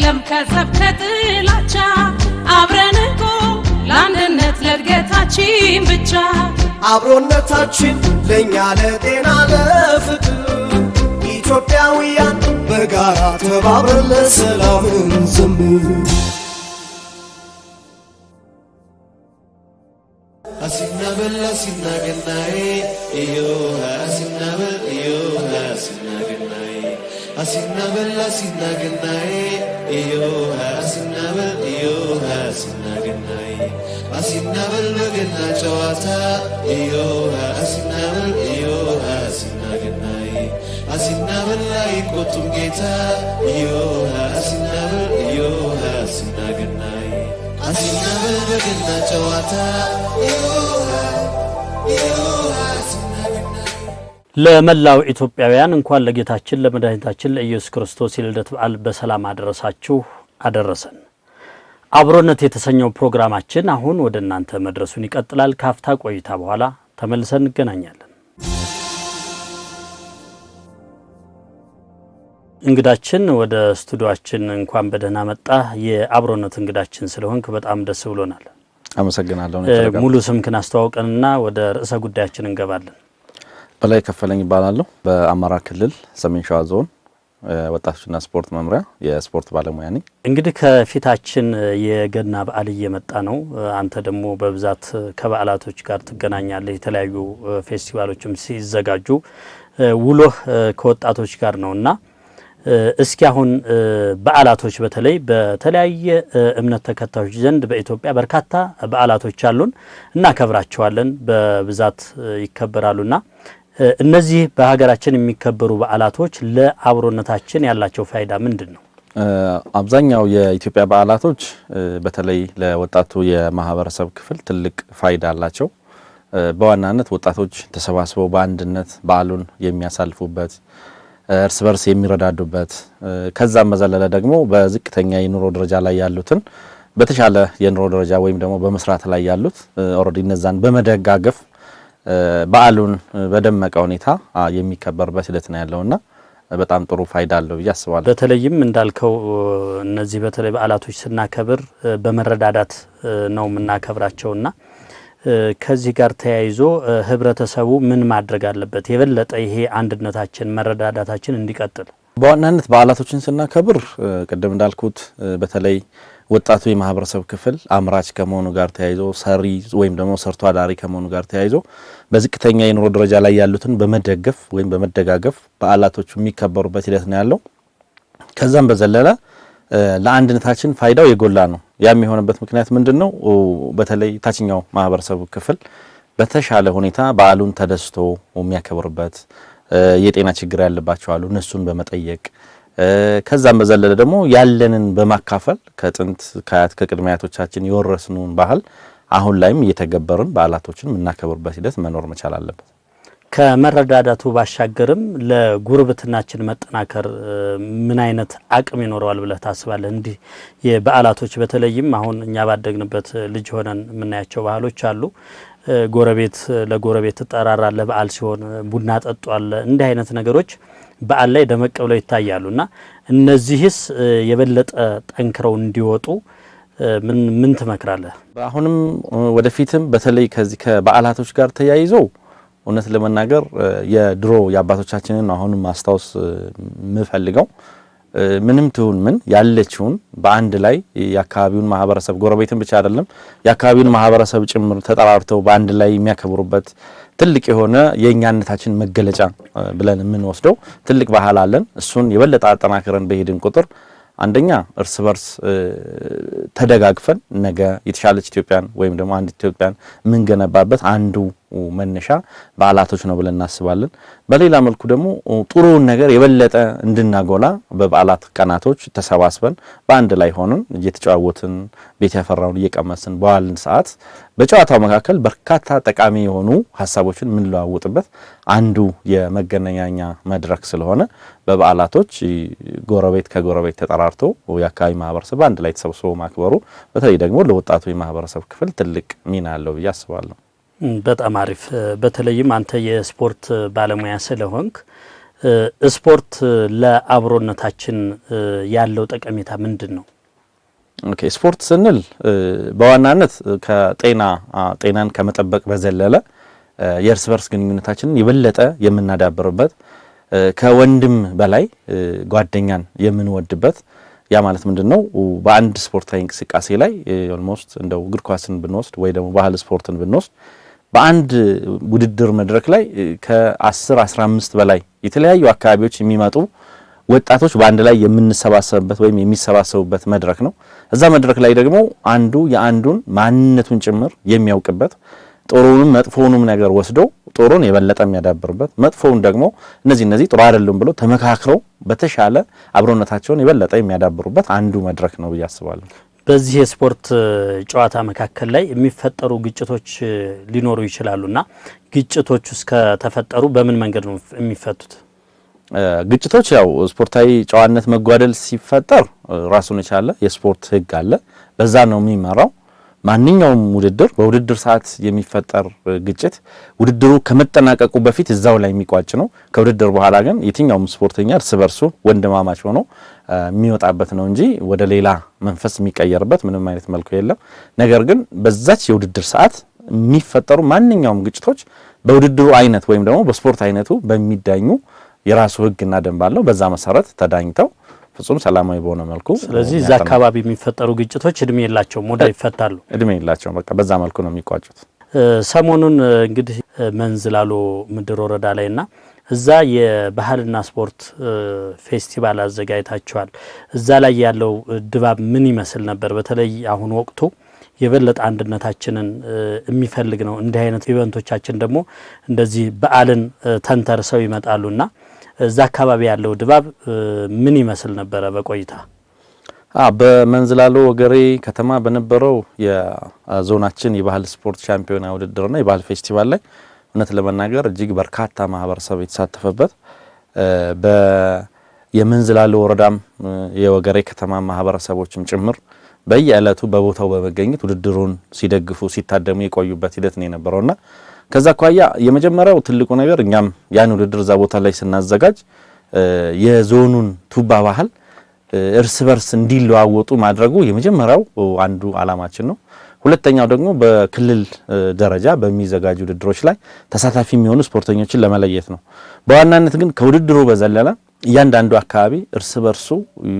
የለም ከጸብ ከጥላቻ አብረን እንቆም ለአንድነት ለእድገታችን ብቻ አብሮነታችን ለኛ ለጤና ለፍቅር ኢትዮጵያውያን በጋራ ተባብረን ለሰላም እንዘምር አሲናበል አሲናገናዬ ኢዮሃ አሲናበል ኢዮሃ አሲናገናዬ አሲናበል አሲናገናዬ ኢዮሃ አሲናበል ኢዮሃ አሲናገናዬ አሲናበል በገና ጨዋታ ኢዮሃ አሲናበል ኢዮሃ አሲናገናዬ አሲናበል ላይ ቆጡም ጌታ ኢዮሃ አሲናበል ኢዮሃ አሲናገናዬ አሲናበል በገና ጨዋታ ኢዮሃ ኢዮሃ አሲናገናዬ ለመላው ኢትዮጵያውያን እንኳን ለጌታችን ለመድኃኒታችን ለኢየሱስ ክርስቶስ የልደት በዓል በሰላም አደረሳችሁ አደረሰን። አብሮነት የተሰኘው ፕሮግራማችን አሁን ወደ እናንተ መድረሱን ይቀጥላል። ካፍታ ቆይታ በኋላ ተመልሰን እንገናኛለን። እንግዳችን ወደ ስቱዲዮአችን እንኳን በደህና መጣ። የአብሮነት እንግዳችን ስለሆንክ በጣም ደስ ብሎናል። አመሰግናለሁ። ሙሉ ስምክን አስተዋውቀንና ወደ ርዕሰ ጉዳያችን እንገባለን። በላይ ከፈለኝ ይባላለሁ። በአማራ ክልል ሰሜን ሸዋ ዞን ወጣቶችና ስፖርት መምሪያ የስፖርት ባለሙያ ነኝ። እንግዲህ ከፊታችን የገና በዓል እየመጣ ነው። አንተ ደግሞ በብዛት ከበዓላቶች ጋር ትገናኛለህ። የተለያዩ ፌስቲቫሎችም ሲዘጋጁ ውሎህ ከወጣቶች ጋር ነውና እስኪ አሁን በዓላቶች በተለይ በተለያየ እምነት ተከታዮች ዘንድ በኢትዮጵያ በርካታ በዓላቶች አሉን እናከብራቸዋለን፣ በብዛት ይከበራሉና እነዚህ በሀገራችን የሚከበሩ በዓላቶች ለአብሮነታችን ያላቸው ፋይዳ ምንድነው? አብዛኛው የኢትዮጵያ በዓላቶች በተለይ ለወጣቱ የማህበረሰብ ክፍል ትልቅ ፋይዳ አላቸው። በዋናነት ወጣቶች ተሰባስበው በአንድነት በዓሉን የሚያሳልፉበት እርስ በርስ የሚረዳዱበት ከዛም መዘለለ ደግሞ በዝቅተኛ የኑሮ ደረጃ ላይ ያሉትን በተሻለ የኑሮ ደረጃ ወይም ደግሞ በመስራት ላይ ያሉት ኦሬዲ እነዛን በመደጋገፍ በዓሉን በደመቀ ሁኔታ የሚከበርበት ሂደት ነው ያለውና በጣም ጥሩ ፋይዳ አለው ብዬ አስባለሁ። በተለይም እንዳልከው እነዚህ በተለይ በዓላቶች ስናከብር በመረዳዳት ነው የምናከብራቸውና ከዚህ ጋር ተያይዞ ህብረተሰቡ ምን ማድረግ አለበት የበለጠ ይሄ አንድነታችን መረዳዳታችን እንዲቀጥል? በዋናነት በዓላቶችን ስናከብር ቀደም እንዳልኩት በተለይ ወጣቱ የማህበረሰብ ክፍል አምራች ከመሆኑ ጋር ተያይዞ ሰሪ ወይም ደግሞ ሰርቶ አዳሪ ከመሆኑ ጋር ተያይዞ በዝቅተኛ የኑሮ ደረጃ ላይ ያሉትን በመደገፍ ወይም በመደጋገፍ በዓላቶቹ የሚከበሩበት ሂደት ነው ያለው። ከዛም በዘለለ ለአንድነታችን ፋይዳው የጎላ ነው። ያም የሆነበት ምክንያት ምንድነው? በተለይ ታችኛው ማህበረሰብ ክፍል በተሻለ ሁኔታ በዓሉን ተደስቶ የሚያከብርበት የጤና ችግር ያለባቸው አሉ እነሱን በመጠየቅ ከዛም በዘለለ ደግሞ ያለንን በማካፈል ከጥንት ከአያት ከቅድሚያቶቻችን የወረስኑን ባህል አሁን ላይም እየተገበርን በዓላቶችን የምናከብርበት ሂደት መኖር መቻል አለበት። ከመረዳዳቱ ባሻገርም ለጉርብትናችን መጠናከር ምን አይነት አቅም ይኖረዋል ብለህ ታስባለህ? እንዲህ የበዓላቶች በተለይም አሁን እኛ ባደግንበት ልጅ ሆነን የምናያቸው ባህሎች አሉ። ጎረቤት ለጎረቤት ተጠራራለ፣ በዓል ሲሆን ቡና ጠጧል። እንዲህ አይነት ነገሮች በዓል ላይ ደመቅ ብለው ይታያሉና እነዚህስ የበለጠ ጠንክረው እንዲወጡ ምን ትመክራለህ? አሁንም ወደፊትም በተለይ ከዚህ ከበዓላቶች ጋር ተያይዞ እውነት ለመናገር የድሮ የአባቶቻችንን አሁንም ማስታወስ ምፈልገው ምንም ትሁን ምን ያለችውን በአንድ ላይ የአካባቢውን ማህበረሰብ ጎረቤትን ብቻ አይደለም የአካባቢውን ማህበረሰብ ጭምር ተጠራርተው በአንድ ላይ የሚያከብሩበት ትልቅ የሆነ የኛነታችን መገለጫ ብለን ምን ወስደው ትልቅ ባህል አለን። እሱን የበለጠ አጠናክረን በሄድን ቁጥር አንደኛ እርስ በርስ ተደጋግፈን ነገ የተሻለች ኢትዮጵያን ወይም ደግሞ አንድ ኢትዮጵያን ምን ገነባበት አንዱ መነሻ በዓላቶች ነው ብለን እናስባለን። በሌላ መልኩ ደግሞ ጥሩውን ነገር የበለጠ እንድናጎላ በበዓላት ቀናቶች ተሰባስበን በአንድ ላይ ሆነን እየተጫወትን ቤት ያፈራውን እየቀመስን በዋልን ሰዓት በጨዋታው መካከል በርካታ ጠቃሚ የሆኑ ሐሳቦችን ምን ለዋውጥበት አንዱ የመገናኛ መድረክ ስለሆነ በበዓላቶች ጎረቤት ከጎረቤት ተጠራርቶ የአካባቢ ማህበረሰብ አንድ ላይ ተሰብስቦ ማክበሩ በተለይ ደግሞ ለወጣቱ የማህበረሰብ ክፍል ትልቅ ሚና አለው ብዬ አስባለሁ። በጣም አሪፍ። በተለይም አንተ የስፖርት ባለሙያ ስለሆንክ ስፖርት ለአብሮነታችን ያለው ጠቀሜታ ምንድነው? ኦኬ ስፖርት ስንል በዋናነት ጤናን ከመጠበቅ በዘለለ የእርስ በርስ ግንኙነታችንን የበለጠ የምናዳብርበት ከወንድም በላይ ጓደኛን የምንወድበት ያ ማለት ምንድነው በአንድ ስፖርታዊ እንቅስቃሴ ላይ ኦልሞስት እንደው እግር ኳስን ብንወስድ ወይ ደግሞ ባህል ስፖርትን ብንወስድ በአንድ ውድድር መድረክ ላይ ከ10 15 በላይ የተለያዩ አካባቢዎች የሚመጡ ወጣቶች በአንድ ላይ የምንሰባሰብበት ወይም የሚሰባሰቡበት መድረክ ነው። እዛ መድረክ ላይ ደግሞ አንዱ የአንዱን ማንነቱን ጭምር የሚያውቅበት ጥሩንም መጥፎውንም ነገር ወስዶ ጥሩን የበለጠ የሚያዳብርበት መጥፎውን ደግሞ እነዚህ ጥሩ አይደለም ብሎ ተመካክረው በተሻለ አብሮነታቸውን የበለጠ የሚያዳብሩበት አንዱ መድረክ ነው ብዬ አስባለሁ። በዚህ የስፖርት ጨዋታ መካከል ላይ የሚፈጠሩ ግጭቶች ሊኖሩ ይችላሉና ግጭቶች እስከ ተፈጠሩ በምን መንገድ ነው የሚፈቱት? ግጭቶች ያው ስፖርታዊ ጨዋነት መጓደል ሲፈጠር ራሱን የቻለ የስፖርት ሕግ አለ። በዛ ነው የሚመራው። ማንኛውም ውድድር በውድድር ሰዓት የሚፈጠር ግጭት ውድድሩ ከመጠናቀቁ በፊት እዛው ላይ የሚቋጭ ነው። ከውድድር በኋላ ግን የትኛውም ስፖርተኛ እርስ በርሱ ወንድማማች ሆኖ የሚወጣበት ነው እንጂ ወደ ሌላ መንፈስ የሚቀየርበት ምንም አይነት መልኩ የለም። ነገር ግን በዛች የውድድር ሰዓት የሚፈጠሩ ማንኛውም ግጭቶች በውድድሩ አይነት ወይም ደግሞ በስፖርት አይነቱ በሚዳኙ የራሱ ሕግና ደንብ አለው። በዛ መሰረት ተዳኝተው ፍጹም ሰላማዊ በሆነ መልኩ ስለዚህ እዛ አካባቢ የሚፈጠሩ ግጭቶች እድሜ የላቸውም፣ ወደ ይፈታሉ። እድሜ የላቸውም። በቃ በዛ መልኩ ነው የሚቋጩት። ሰሞኑን እንግዲህ መንዝላሎ ምድር ወረዳ ላይና እዛ የባህልና ስፖርት ፌስቲቫል አዘጋጅታችኋል። እዛ ላይ ያለው ድባብ ምን ይመስል ነበር? በተለይ አሁን ወቅቱ የበለጠ አንድነታችንን የሚፈልግ ነው። እንዲህ አይነት ኢቨንቶቻችን ደግሞ እንደዚህ በዓልን ተንተርሰው ይመጣሉና እዛ አካባቢ ያለው ድባብ ምን ይመስል ነበረ በቆይታ? በመንዝላሎ ወገሬ ከተማ በነበረው የዞናችን የባህል ስፖርት ሻምፒዮና ውድድርና የባህል ፌስቲቫል ላይ እውነት ለመናገር እጅግ በርካታ ማህበረሰብ የተሳተፈበት የመንዝላሎ ወረዳም የወገሬ ከተማ ማህበረሰቦችም ጭምር በየዕለቱ በቦታው በመገኘት ውድድሩን ሲደግፉ ሲታደሙ የቆዩበት ሂደት ነው የነበረውና ከዛ ኳያ የመጀመሪያው ትልቁ ነገር እኛም ያን ውድድር እዛ ቦታ ላይ ስናዘጋጅ የዞኑን ቱባ ባህል እርስ በርስ እንዲለዋወጡ ማድረጉ የመጀመሪያው አንዱ አላማችን ነው። ሁለተኛው ደግሞ በክልል ደረጃ በሚዘጋጁ ውድድሮች ላይ ተሳታፊ የሚሆኑ ስፖርተኞችን ለመለየት ነው። በዋናነት ግን ከውድድሩ በዘለለ እያንዳንዱ አካባቢ እርስ በርሱ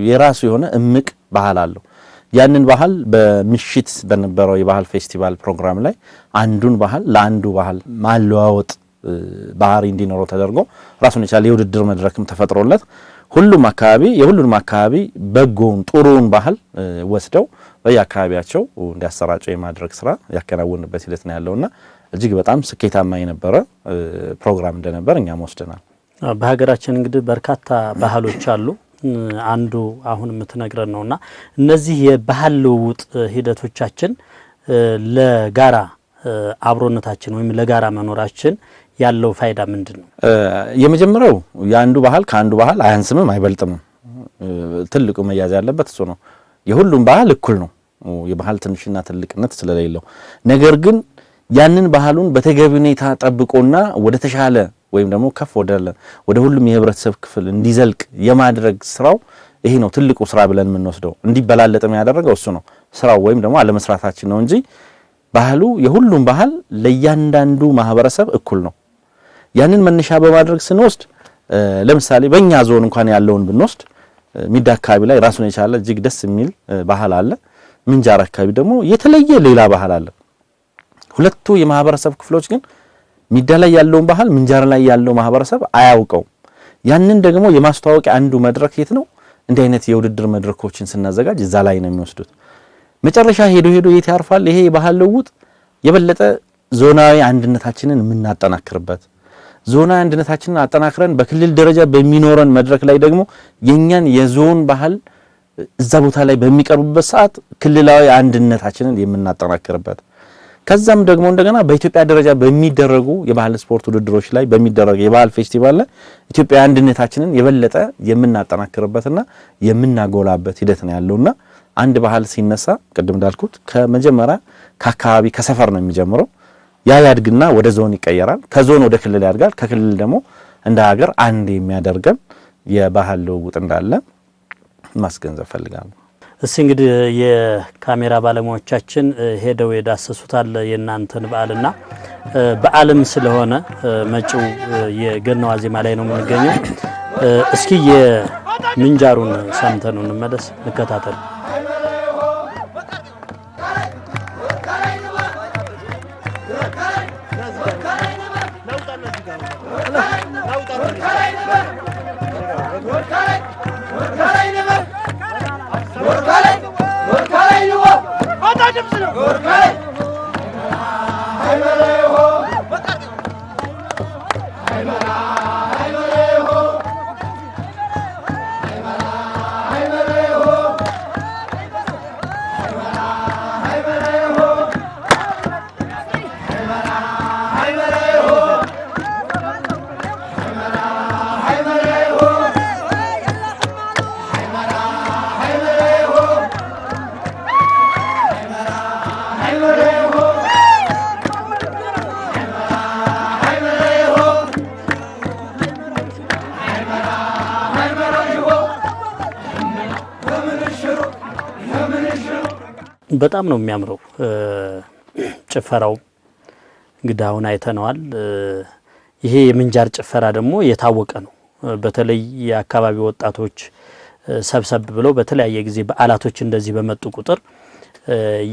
የራሱ የሆነ እምቅ ባህል አለው። ያንን ባህል በምሽት በነበረው የባህል ፌስቲቫል ፕሮግራም ላይ አንዱን ባህል ለአንዱ ባህል ማለዋወጥ ባህሪ እንዲኖረው ተደርጎ ራሱን የቻለ የውድድር መድረክም ተፈጥሮለት ሁሉም አካባቢ በጎውን ጥሩውን ባህል ወስደው በየአካባቢያቸው እንዲያሰራጩ የማድረግ ስራ ያከናወንበት ሂደት ነው ያለውና እጅግ በጣም ስኬታማ የነበረ ፕሮግራም እንደነበር እኛም ወስደናል። በሀገራችን እንግዲህ በርካታ ባህሎች አሉ። አንዱ አሁን የምትነግረን ነውና እነዚህ የባህል ልውውጥ ሂደቶቻችን ለጋራ አብሮነታችን ወይም ለጋራ መኖራችን ያለው ፋይዳ ምንድነው? የመጀመሪያው ያንዱ ባህል ካንዱ ባህል አያንስምም አይበልጥም። ትልቁ መያዝ ያለበት እሱ ነው። የሁሉም ባህል እኩል ነው። የባህል ትንሽና ትልቅነት ስለሌለው ነገር ግን ያንን ባህሉን በተገቢ ሁኔታ ጠብቆና ወደ ተሻለ ወይም ደግሞ ከፍ ወደ ሁሉም የህብረተሰብ ክፍል እንዲዘልቅ የማድረግ ስራው ይሄ ነው ትልቁ ስራ ብለን የምንወስደው። እንዲበላለጥም ያደረገው እሱ ነው ስራው ወይም ደግሞ አለመስራታችን ነው እንጂ ባህሉ የሁሉም ባህል ለእያንዳንዱ ማህበረሰብ እኩል ነው። ያንን መነሻ በማድረግ ስንወስድ ለምሳሌ በእኛ ዞን እንኳን ያለውን ብንወስድ ሚዳ አካባቢ ላይ ራሱን የቻለ እጅግ ደስ የሚል ባህል አለ። ምንጃር አካባቢ ደግሞ የተለየ ሌላ ባህል አለ። ሁለቱ የማህበረሰብ ክፍሎች ግን ሚዳ ላይ ያለውን ባህል ምንጃር ላይ ያለው ማህበረሰብ አያውቀው። ያንን ደግሞ የማስተዋወቂያ አንዱ መድረክ የት ነው? እንዲህ አይነት የውድድር መድረኮችን ስናዘጋጅ እዛ ላይ ነው የሚወስዱት። መጨረሻ ሄዶ የት ያርፋል? ይሄ ባህል ልውውጥ የበለጠ ዞናዊ አንድነታችንን የምናጠናክርበት ዞናዊ አንድነታችንን አጠናክረን በክልል ደረጃ በሚኖረን መድረክ ላይ ደግሞ የኛን የዞን ባህል እዛ ቦታ ላይ በሚቀርቡበት ሰዓት ክልላዊ አንድነታችንን የምናጠናክርበት ከዛም ደግሞ እንደገና በኢትዮጵያ ደረጃ በሚደረጉ የባህል ስፖርት ውድድሮች ላይ በሚደረግ የባህል ፌስቲቫል ላይ ኢትዮጵያ አንድነታችንን የበለጠ የምናጠናክርበትና የምናጎላበት ሂደት ነው ያለውና አንድ ባህል ሲነሳ ቅድም እንዳልኩት ከመጀመሪያ ከአካባቢ ከሰፈር ነው የሚጀምረው። ያ ያድግና ወደ ዞን ይቀየራል። ከዞን ወደ ክልል ያድጋል። ከክልል ደግሞ እንደ ሀገር አንድ የሚያደርገን የባህል ልውውጥ እንዳለ ማስገንዘብ ፈልጋለሁ። እስቲ እንግዲህ የካሜራ ባለሙያዎቻችን ሄደው የዳሰሱታል የናንተን በዓልና በዓልም ስለሆነ መጪው የገና ዋዜማ ላይ ነው የምንገኘው። እስኪ የምንጃሩን ሰምተን እንመለስ፣ እንከታተል። በጣም ነው የሚያምረው ጭፈራው። እንግዲህ አሁን አይተነዋል። ይሄ የምንጃር ጭፈራ ደግሞ የታወቀ ነው። በተለይ የአካባቢ ወጣቶች ሰብሰብ ብለው በተለያየ ጊዜ በዓላቶች እንደዚህ በመጡ ቁጥር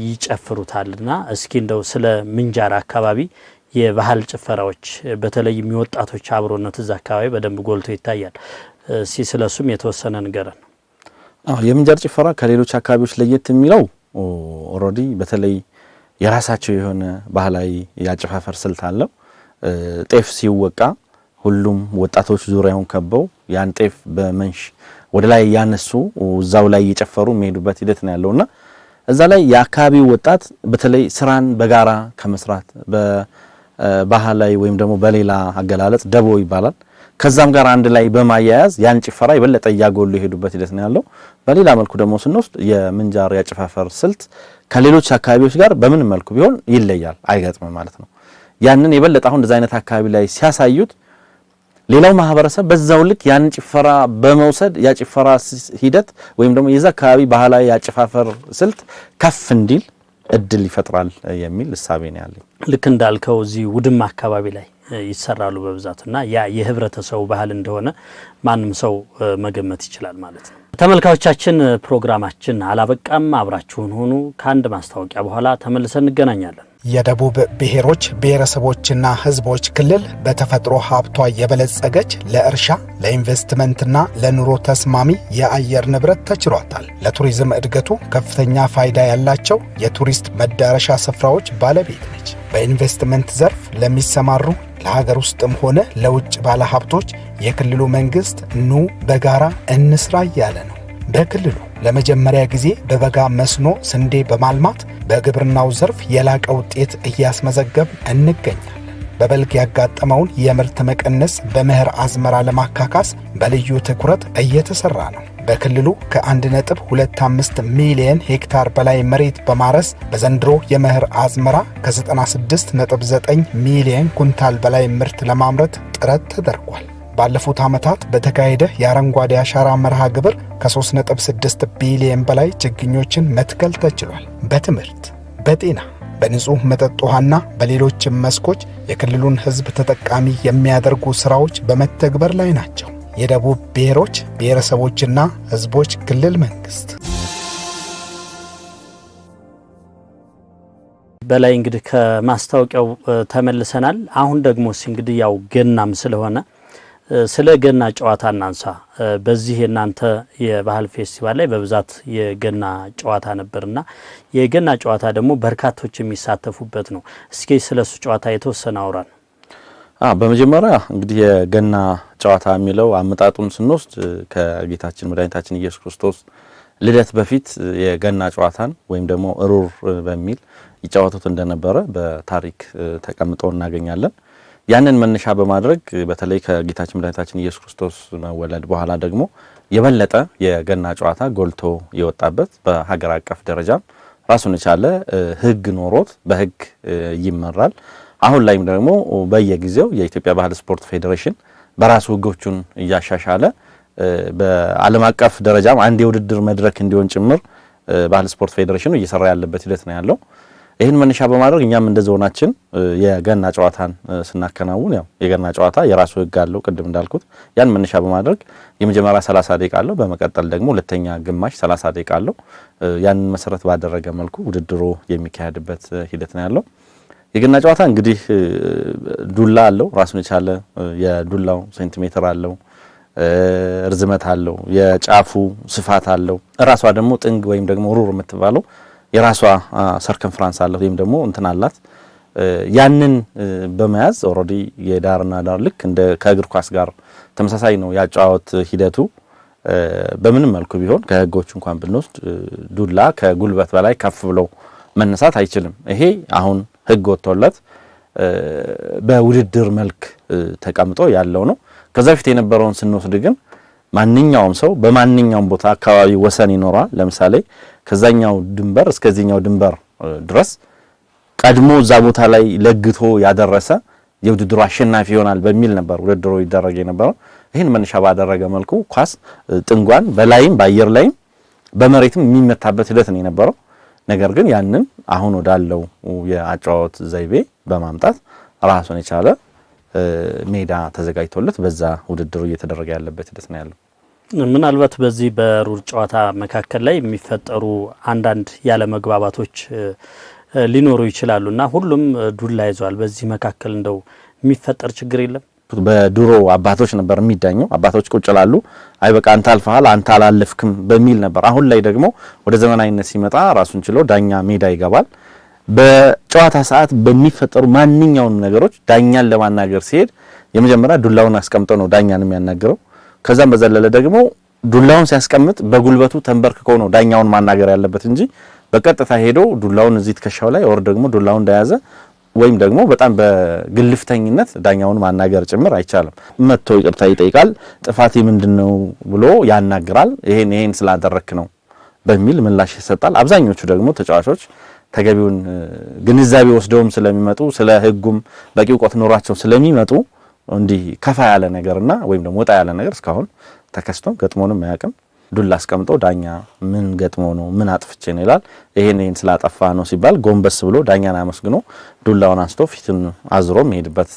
ይጨፍሩታልና እስኪ እንደው ስለ ምንጃር አካባቢ የባህል ጭፈራዎች በተለይ የሚወጣቶች አብሮነት እዛ አካባቢ በደንብ ጎልቶ ይታያል። ስለሱም የተወሰነ ንገረን። የምንጃር ጭፈራ ከሌሎች አካባቢዎች ለየት የሚለው ኦሬዲ በተለይ የራሳቸው የሆነ ባህላዊ ያጨፋፈር ስልት አለው። ጤፍ ሲወቃ ሁሉም ወጣቶች ዙሪያውን ከበው ያን ጤፍ በመንሽ ወደ ላይ ያነሱ እዛው ላይ እየጨፈሩ የሚሄዱበት ሂደት ነው ያለውና እዛ ላይ የአካባቢው ወጣት በተለይ ስራን በጋራ ከመስራት በባህላዊ ወይም ደግሞ በሌላ አገላለጽ ደቦ ይባላል ከዛም ጋር አንድ ላይ በማያያዝ ያን ጭፈራ ይበለጠ ያጎሉ ይሄዱበት ሂደት ነው ያለው። በሌላ መልኩ ደግሞ ስንወስድ የምንጃር ያጨፋፈር ስልት ከሌሎች አካባቢዎች ጋር በምን መልኩ ቢሆን ይለያል፣ አይገጥምም ማለት ነው። ያንን የበለጠ አሁን እንደዛ አይነት አካባቢ ላይ ሲያሳዩት ሌላው ማህበረሰብ በዛው ልክ ያን ጭፈራ በመውሰድ ያ ጭፈራ ሂደት ወይም ደግሞ የዛ አካባቢ ባህላዊ ያጨፋፈር ስልት ከፍ እንዲል እድል ይፈጥራል የሚል እሳቤ ነው ያለኝ። ልክ እንዳልከው እዚህ ውድማ አካባቢ ላይ ይሰራሉ በብዛትና ያ የህብረተሰቡ ባህል እንደሆነ ማንም ሰው መገመት ይችላል ማለት ነው። ተመልካቾቻችን ፕሮግራማችን አላበቃም፣ አብራችሁን ሆኑ። ከአንድ ማስታወቂያ በኋላ ተመልሰን እንገናኛለን። የደቡብ ብሔሮች ብሔረሰቦችና ህዝቦች ክልል በተፈጥሮ ሀብቷ የበለጸገች ለእርሻ ለኢንቨስትመንትና ለኑሮ ተስማሚ የአየር ንብረት ተችሏታል። ለቱሪዝም እድገቱ ከፍተኛ ፋይዳ ያላቸው የቱሪስት መዳረሻ ስፍራዎች ባለቤት ነች። በኢንቨስትመንት ዘርፍ ለሚሰማሩ ለሀገር ውስጥም ሆነ ለውጭ ባለሀብቶች የክልሉ መንግስት ኑ በጋራ እንስራ እያለ ነው። በክልሉ ለመጀመሪያ ጊዜ በበጋ መስኖ ስንዴ በማልማት በግብርናው ዘርፍ የላቀ ውጤት እያስመዘገብ እንገኛለን። በበልግ ያጋጠመውን የምርት መቀነስ በመኸር አዝመራ ለማካካስ በልዩ ትኩረት እየተሰራ ነው። በክልሉ ከ1.25 ሚሊዮን ሄክታር በላይ መሬት በማረስ በዘንድሮ የመኸር አዝመራ ከ96.9 ሚሊዮን ኩንታል በላይ ምርት ለማምረት ጥረት ተደርጓል። ባለፉት ዓመታት በተካሄደ የአረንጓዴ አሻራ መርሃ ግብር ከ3.6 ቢሊዮን በላይ ችግኞችን መትከል ተችሏል። በትምህርት፣ በጤና፣ በንጹህ መጠጥ ውሃና በሌሎችም መስኮች የክልሉን ሕዝብ ተጠቃሚ የሚያደርጉ ስራዎች በመተግበር ላይ ናቸው። የደቡብ ብሔሮች ብሔረሰቦችና ሕዝቦች ክልል መንግስት በላይ እንግዲህ ከማስታወቂያው ተመልሰናል። አሁን ደግሞ እንግዲህ ያው ገናም ስለሆነ ስለ ገና ጨዋታ እናንሳ። በዚህ እናንተ የባህል ፌስቲቫል ላይ በብዛት የገና ጨዋታ ነበርና የገና ጨዋታ ደግሞ በርካቶች የሚሳተፉበት ነው። እስኪ ስለሱ ጨዋታ የተወሰነ አውራን። በመጀመሪያ እንግዲህ የገና ጨዋታ የሚለው አመጣጡን ስንወስድ ከጌታችን መድኃኒታችን ኢየሱስ ክርስቶስ ልደት በፊት የገና ጨዋታን ወይም ደግሞ ሩር በሚል ይጫወቱት እንደነበረ በታሪክ ተቀምጦ እናገኛለን። ያንን መነሻ በማድረግ በተለይ ከጌታችን መድኃኒታችን ኢየሱስ ክርስቶስ መወለድ በኋላ ደግሞ የበለጠ የገና ጨዋታ ጎልቶ የወጣበት በሀገር አቀፍ ደረጃም ራሱን የቻለ ሕግ ኖሮት በሕግ ይመራል። አሁን ላይም ደግሞ በየጊዜው የኢትዮጵያ ባህል ስፖርት ፌዴሬሽን በራሱ ህጎቹን ያሻሻለ በዓለም አቀፍ ደረጃም አንድ የውድድር መድረክ እንዲሆን ጭምር ባህል ስፖርት ፌዴሬሽኑ እየሰራ ያለበት ሂደት ነው ያለው። ይሄን መነሻ በማድረግ እኛም እንደ ዞናችን የገና ጨዋታን ስናከናውን ያው የገና ጨዋታ የራሱ ህግ አለው ቅድም እንዳልኩት ያን መነሻ በማድረግ የመጀመሪያ 30 ደቂቃ አለው በመቀጠል ደግሞ ሁለተኛ ግማሽ 30 ደቂቃ አለው ያን መሰረት ባደረገ መልኩ ውድድሩ የሚካሄድበት ሂደት ነው ያለው። የገና ጨዋታ እንግዲህ ዱላ አለው ራሱን የቻለ የዱላው ሴንቲሜትር አለው ርዝመት አለው የጫፉ ስፋት አለው ራሷ ደግሞ ጥንግ ወይም ደግሞ ሩር የምትባለው የራሷ ሰርከምፍራንስ አለው ወይም ደግሞ እንትን አላት ያንን በመያዝ ኦሬዲ የዳርና ዳር ልክ እንደ ከእግር ኳስ ጋር ተመሳሳይ ነው ያጫወት ሂደቱ በምንም መልኩ ቢሆን ከህጎቹ እንኳን ብንወስድ ዱላ ከጉልበት በላይ ከፍ ብሎ መነሳት አይችልም ይሄ አሁን ህግ ወጥቶለት በውድድር መልክ ተቀምጦ ያለው ነው ከዛ በፊት የነበረውን ስንወስድ ግን ማንኛውም ሰው በማንኛውም ቦታ አካባቢ ወሰን ይኖራል ለምሳሌ ከዛኛው ድንበር እስከዚህኛው ድንበር ድረስ ቀድሞ እዛ ቦታ ላይ ለግቶ ያደረሰ የውድድሩ አሸናፊ ይሆናል በሚል ነበር ውድድሩ ይደረግ የነበረው ይሄን መነሻ ባደረገ መልኩ ኳስ ጥንጓን በላይም በአየር ላይም በመሬትም የሚመታበት ሂደት ነው የነበረው ነገር ግን ያንን አሁን ወዳለው የአጫዋት ዘይቤ በማምጣት ራሱን የቻለ ሜዳ ተዘጋጅቶለት በዛ ውድድሩ እየተደረገ ያለበት ሂደት ነው ያለው ምናልባት በዚህ በሩር ጨዋታ መካከል ላይ የሚፈጠሩ አንዳንድ ያለ መግባባቶች ሊኖሩ ይችላሉና ሁሉም ዱላ ይዟል በዚህ መካከል እንደው የሚፈጠር ችግር የለም በድሮ አባቶች ነበር የሚዳኘው አባቶች ቁጭ ላሉ አይ በቃ አንተ አልፈሃል አንተ አላለፍክም በሚል ነበር አሁን ላይ ደግሞ ወደ ዘመናዊነት ሲመጣ ራሱን ችሎ ዳኛ ሜዳ ይገባል በጨዋታ ሰዓት በሚፈጠሩ ማንኛውንም ነገሮች ዳኛን ለማናገር ሲሄድ የመጀመሪያ ዱላውን አስቀምጦ ነው ዳኛን የሚያናገረው ከዛም በዘለለ ደግሞ ዱላውን ሲያስቀምጥ በጉልበቱ ተንበርክኮ ነው ዳኛውን ማናገር ያለበት እንጂ በቀጥታ ሄዶ ዱላውን እዚህ ትከሻው ላይ ወር ደግሞ ዱላውን እንደያዘ ወይም ደግሞ በጣም በግልፍተኝነት ዳኛውን ማናገር ጭምር አይቻልም መጥቶ ይቅርታ ይጠይቃል ጥፋቴ ምንድነው ብሎ ያናግራል ይሄን ስላደረክ ነው በሚል ምላሽ ይሰጣል አብዛኞቹ ደግሞ ተጫዋቾች ተገቢውን ግንዛቤ ወስደውም ስለሚመጡ ስለ ህጉም በቂ ዕውቀት ኖራቸው ስለሚመጡ እንዲህ ከፋ ያለ ነገርና ወይም ደግሞ ወጣ ያለ ነገር እስካሁን ተከስቶ ገጥሞንም ማያውቅም ዱላ አስቀምጦ ዳኛ ምን ገጥሞ ነው ምን አጥፍቼ ነው ይላል ይሄን ስላጠፋ ነው ሲባል ጎንበስ ብሎ ዳኛን አመስግኖ ዱላውን አንስቶ ፊቱን አዝሮ መሄድበት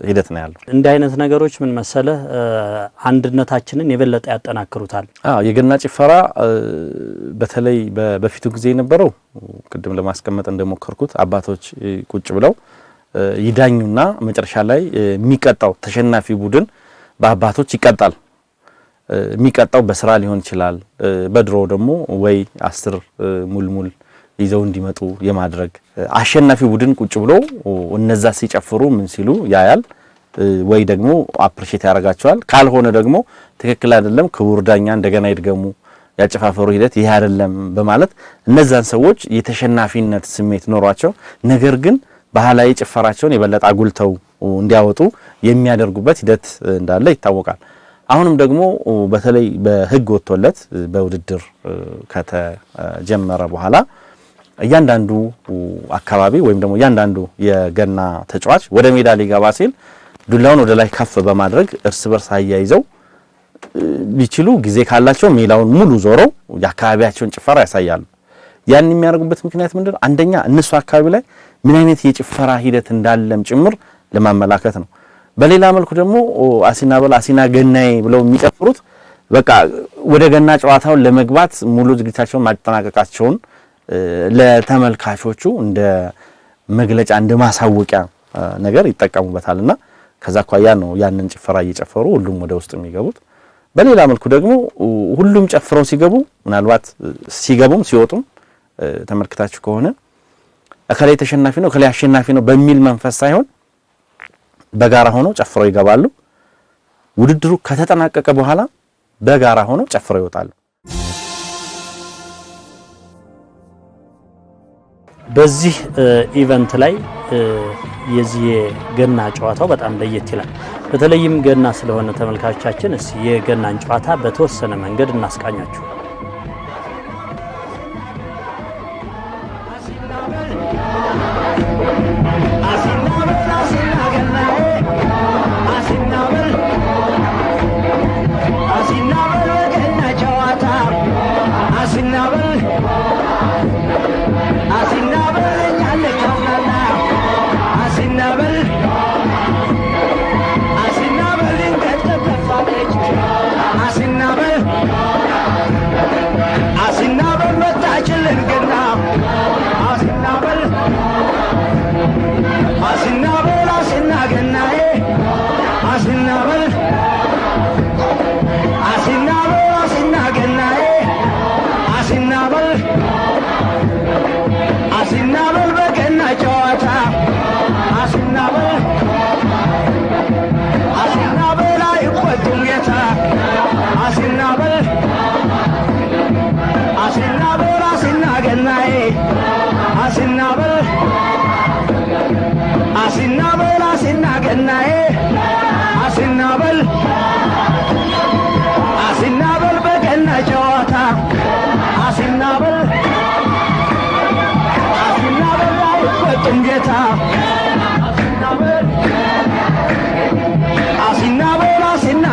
ሂደት ነው ያለው እንዲህ አይነት ነገሮች ምን መሰለ አንድነታችንን የበለጠ ያጠናክሩታል የገና ጭፈራ በተለይ በፊቱ ጊዜ የነበረው ቅድም ለማስቀመጥ እንደሞከርኩት አባቶች ቁጭ ብለው ይዳኙና መጨረሻ ላይ የሚቀጣው ተሸናፊ ቡድን በአባቶች ይቀጣል የሚቀጣው በስራ ሊሆን ይችላል በድሮ ደግሞ ወይ 10 ሙልሙል ይዘው እንዲመጡ የማድረግ አሸናፊ ቡድን ቁጭ ብሎ እነዛ ሲጨፍሩ ምን ሲሉ ያያል ወይ ደግሞ አፕሪሺየት ያደርጋቸዋል ካልሆነ ደግሞ ትክክል አይደለም ክቡር ዳኛ እንደገና ይድገሙ ያጨፋፈሩ ሂደት ይሄ አይደለም በማለት እነዛን ሰዎች የተሸናፊነት ስሜት ኖሯቸው ነገር ግን ባህላዊ ጭፈራቸውን የበለጠ አጉልተው እንዲያወጡ የሚያደርጉበት ሂደት እንዳለ ይታወቃል አሁንም ደግሞ በተለይ በህግ ወጥቶለት በውድድር ከተጀመረ በኋላ እያንዳንዱ አካባቢ ወይም ደግሞ እያንዳንዱ የገና ተጫዋች ወደ ሜዳ ሊገባ ሲል ዱላውን ወደ ላይ ከፍ በማድረግ እርስ በርስ አያይዘው ቢችሉ ጊዜ ካላቸው ሜዳውን ሙሉ ዞረው የአካባቢያቸውን ጭፈራ ያሳያሉ ያን የሚያደርጉበት ምክንያት ምንድነው አንደኛ እነሱ አካባቢ ላይ ምን አይነት የጭፈራ ሂደት እንዳለም ጭምር ለማመላከት ነው በሌላ መልኩ ደግሞ አሲና ገናዬ ብለው የሚጨፍሩት በቃ ወደ ገና ጨዋታው ለመግባት ሙሉ ዝግጅታቸውን ማጠናቀቃቸውን ለተመልካቾቹ እንደ መግለጫ እንደ ማሳወቂያ ነገር ይጠቀሙበታልና ከዛ ቋያ ነው ያንን ጭፈራ እየጨፈሩ ሁሉም ወደ ውስጥ የሚገቡት በሌላ መልኩ ደግሞ ሁሉም ጨፍረው ሲገቡ ምናልባት ሲገቡም ሲወጡም ተመልክታችሁ ከሆነ አከላይ ተሸናፊ ነው አከላይ አሸናፊ ነው በሚል መንፈስ ሳይሆን በጋራ ሆነው ጨፍረው ይገባሉ ውድድሩ ከተጠናቀቀ በኋላ በጋራ ሆነው ጨፍረው ይወጣሉ በዚህ ኢቨንት ላይ የዚህ ገና ጨዋታው በጣም ለየት ይላል በተለይም ገና ስለሆነ ተመልካቾቻችን እስኪ የገናን ጨዋታ በተወሰነ መንገድ እናስቃኛችሁ Asinna bel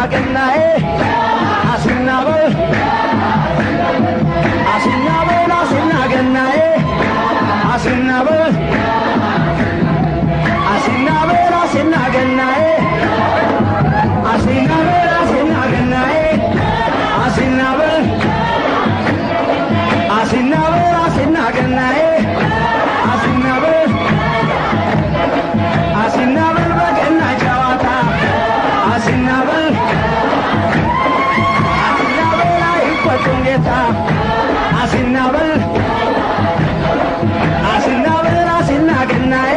ገናዬ አሲናበል አሲናበል አሲና ገናዬ አሲናበል አሲናበል አሲና ገናዬ አሲናበል አሲና ገናዬ አሲናበል አሲናበል አሲና ገናዬ አሲናበል አሲናበል በገና ጨዋታ አሲናበል አሲናበል አይቆጡም ጌታ አሲናበል አሲናበል አሲና ገናዬ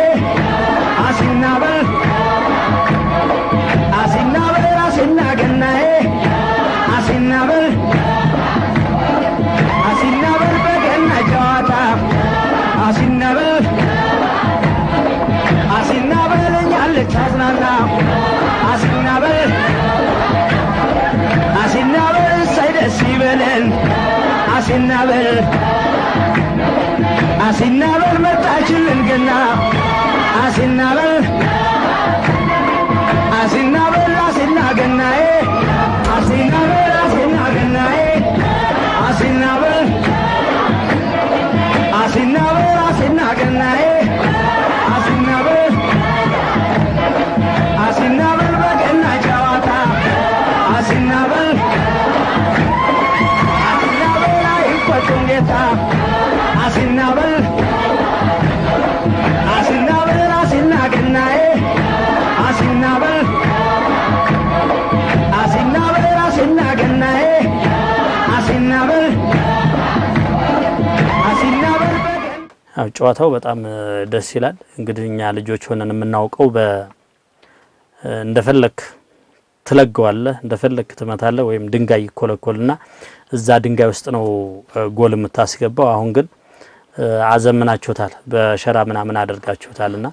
አሲናበል አሲናበል አሲና ገናዬ አሲናበል አሲናበል በገና ጨዋታ አሲናበል አሲናበል እኛን ልታዝናና አሲናበል አሲናበል እሰይ ደስ ይበለን አሲናበል አሲናበል መጣችልን ገና አሲናበል አሲናበል አሲና ገናዬ አሲናበል አሲና ገናዬ አሲናበል አሲናበል አሲና ገናዬ አሲናበል አሲናበል በገና ጨዋታ አሲናበል አሲናበል አይቆጡም ጌታ አሲናበል አሲናበል አሲና ገናዬ አሲናበል አሲናበል አሲና ገናዬ አሲናበል አሲናበል አው ጨዋታው በጣም ደስ ይላል። እንግዲህ እኛ ልጆች ሆነን የምናውቀው እንደፈለክ ትለገዋለህ እንደፈለክ ትመታለህ ወይም ድንጋይ ይኮለኮልና እዛ ድንጋይ ውስጥ ነው ጎል የምታስገባው። አሁን ግን አዘምናችሁታል በሸራ ምናምን አድርጋችሁታልና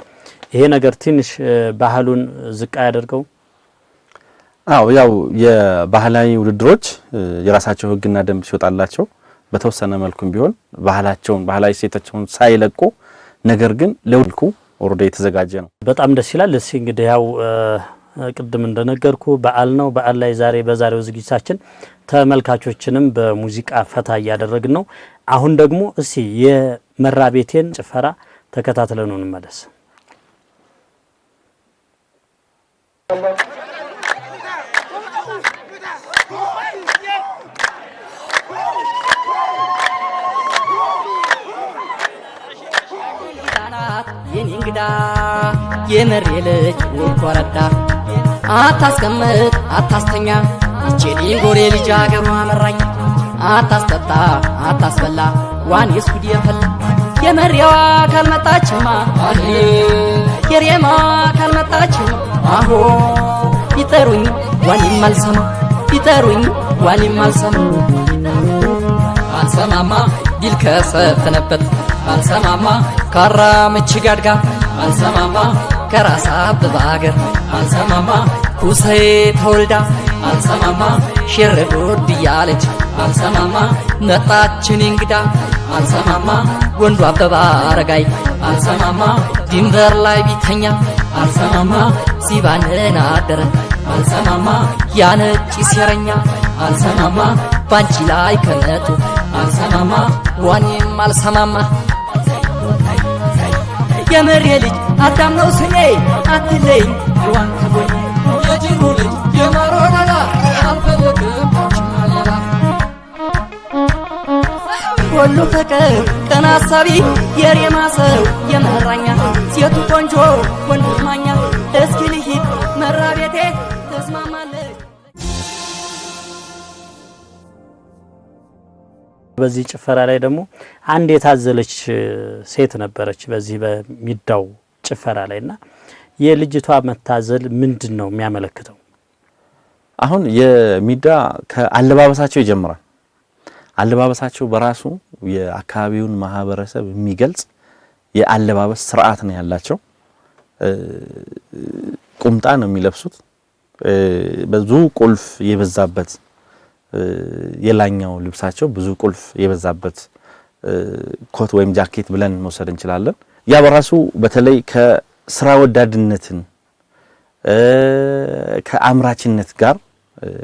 ይሄ ነገር ትንሽ ባህሉን ዝቅ ያደርገው። አው ያው የባህላዊ ውድድሮች የራሳቸው ህግና ደንብ ሲወጣላቸው በተወሰነ መልኩም ቢሆን ባህላቸውን ባህላዊ ሴታቸውን ሳይለቁ ነገር ግን ለውልኩ ኦርዴ የተዘጋጀ ነው። በጣም ደስ ይላል። እሺ እንግዲህ ያው ቅድም እንደነገርኩ በዓል ነው። በዓል ላይ ዛሬ በዛሬው ዝግጅታችን ተመልካቾችንም በሙዚቃ ፈታ ያደረግን ነው። አሁን ደግሞ እሺ የመራቤቴን ጭፈራ ተከታትለን እንመለስ። የኒንግዳ የመሬልጅ ወቆረዳ አታስቀምጥ አታስተኛ እቺ ጎሬ ልጅ አገሩ አመራኝ አታስጠጣ አታስበላ ዋን ይስኩድ የፈላ የመሪዋ ካልመጣችማ የሬማ ካልመጣችማ አሆ ይጠሩኝ ዋንም አልሰማ ይጠሩኝ ዋንም አልሰማ አልሰማማ ቢል ከሰፈነበት አልሰማማ ካራምች ጋድጋ አልሰማማ ከራሳ በባገር አልሰማማ ኩሰይ ተወልዳ አልሰማማ ሽርጉድ ያለች አልሰማማ ነጣችን እንግዳ አልሰማማ ወንዱ አበባ አረጋይ አልሰማማ ድንበር ላይ ቢተኛ አልሰማማ ሲባነን አደረ አልሰማማ ያነጭ ሲረኛ አልሰማማ ባንቺ ላይ ከነጡ አልሰማማ ዋኔም አልሰማማ የመሬ ልጅ አዳም ነው ስሜ አትለኝ ዋን ከቦኝ የጅሩ ልጅ የማሮናላ አልፈልግም ቻሌላ ሁሉ ፍቅር ቀና አሳቢ የሬማ ሰው የመራኛ ሴቱ ቆንጆ ወንዱ ማኛ እስኪ ልሂድ መራቤቴ ተስማማለች። በዚህ ጭፈራ ላይ ደግሞ አንድ የታዘለች ሴት ነበረች በዚህ በሚዳው ጭፈራ ላይና የልጅቷ መታዘል ምንድነው የሚያመለክተው? አሁን የሚዳ ከአለባበሳቸው ይጀምራል። አለባበሳቸው በራሱ የአካባቢውን ማህበረሰብ የሚገልጽ የአለባበስ ስርዓት ነው ያላቸው። ቁምጣ ነው የሚለብሱት። ብዙ ቁልፍ የበዛበት የላኛው ልብሳቸው ብዙ ቁልፍ የበዛበት ኮት ወይም ጃኬት ብለን መውሰድ እንችላለን። ያ በራሱ በተለይ ከስራ ወዳድነትን ከአምራችነት ጋር